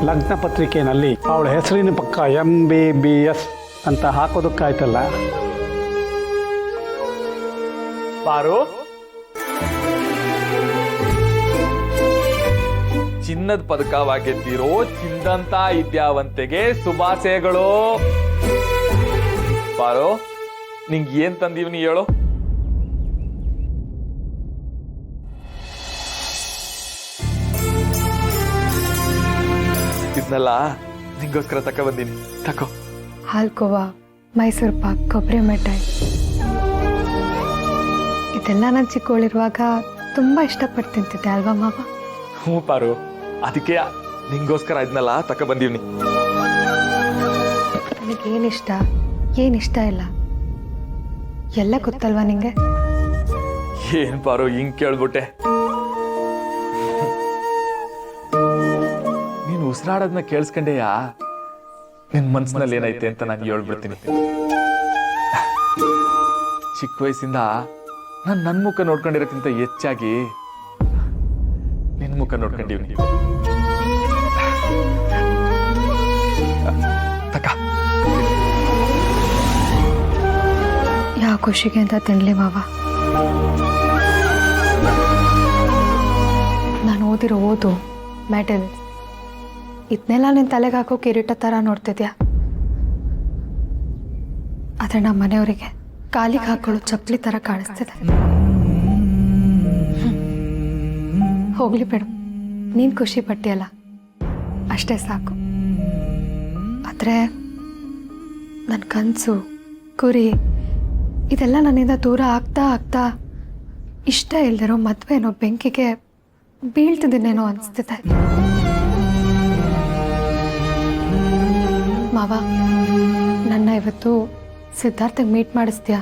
ಲಗ್ನ ಪತ್ರಿಕೆಯಲ್ಲಿ ಅವಳ ಹೆಸರಿನ ಪಕ್ಕ MBBS ಅಂತ ಹಾಕೋದಕ್ಕಾಯ್ತಲ್ಲ. ಪಾರು, ಚಿನ್ನದ ಪದಕವಾಗಿದ್ದಿರೋ ಚಿಂದಂತ ವಿದ್ಯಾವಂತೆಗೆ ಶುಭಾಶಯಗಳು. ಪಾರು, ನಿಂಗೆ ಏನ್ ತಂದೀವ್ನಿ ಹೇಳು? ಇದನ್ನೆಲ್ಲ ನಿಂಗೋಸ್ಕರ ತಕ ಬಂದೀನಿ, ತಕೋ. ಹಾಲ್ಕೋವಾ, ಮೈಸೂರು ಪಾಕ್, ಕೊಬ್ಬರಿ ಮಿಠಾಯಿ ಇದೆಲ್ಲ ನಾನು ಚಿಕ್ಕವಳಿರುವಾಗ ತುಂಬ ಇಷ್ಟಪಟ್ಟು ತಿಂತಿದ್ದೆ ಅಲ್ವಾ ಮಾವ? ಹ್ಞೂ ಪಾರು, ಅದಕ್ಕೆ ನಿಂಗೋಸ್ಕರ ಇದನ್ನೆಲ್ಲ ತಕ ಬಂದೀವ್ನಿ. ನನಗೇನಿಷ್ಟ ಏನಿಷ್ಟ ಇಲ್ಲ ಎಲ್ಲ ಗೊತ್ತಲ್ವಾ ನಿಂಗೆ? ಏನ್ ಪಾರು ಹಿಂಗ್ ಕೇಳ್ಬಿಟ್ಟೆ? ನೀನು ಉಸಿರಾಡೋದನ್ನ ಕೇಳಿಸ್ಕೊಂಡೆಯಾ? ನಿನ್ ಮನ್ಸಿನಲ್ಲಿ ಏನೈತೆ ಅಂತ ನಾನು ಹೇಳ್ಬಿಡ್ತೀನಿ. ಚಿಕ್ಕ ವಯಸ್ಸಿಂದ ನಾನು ನನ್ನ ಮುಖ ನೋಡ್ಕೊಂಡಿರೋಕ್ಕಿಂತ ಹೆಚ್ಚಾಗಿ ನಿನ್ ಮುಖ ನೋಡ್ಕೊಂಡಿವ್ನಿ. ತಕ ಯಾವ ಖುಷಿಗೆ ಅಂತ ತಿನ್ಲಿ ಮಾವ. ನಾನು ಓದಿರೋ ಓದು, ಮೆಡಲ್ ಇದನ್ನೆಲ್ಲ ನಿನ್ನ ತಲೆಗೆ ಹಾಕೋ ಕಿರೀಟ ಥರ ನೋಡ್ತಿದ್ಯಾ. ಆದರೆ ನಮ್ಮ ಮನೆಯವರಿಗೆ ಕಾಲಿಗೆ ಹಾಕೊಳ್ಳೋ ಚಪ್ಪಲಿ ಥರ ಕಾಣಿಸ್ತಿದೆ. ಹೋಗ್ಲಿ ಬಿಡು, ನೀನು ಖುಷಿ ಪಟ್ಟಿಯಲ್ಲ ಅಷ್ಟೇ ಸಾಕು. ಆದರೆ ನನ್ನ ಕನಸು ಗುರಿ ಇದೆಲ್ಲ ನನ್ನಿಂದ ದೂರ ಆಗ್ತಾ ಆಗ್ತಾ ಇಷ್ಟ ಇಲ್ದಿರೋ ಮದುವೆ ಅನ್ನೋ ಬೆಂಕಿಗೆ ಬೀಳ್ತಿದ್ದೀನೇನೋ ಅನಿಸ್ತಿದೆ. ಮಾವ, ನನ್ನ ಇವತ್ತು ಸಿದ್ಧಾರ್ಥಗೆ ಮೀಟ್ ಮಾಡಿಸ್ತೀಯಾ?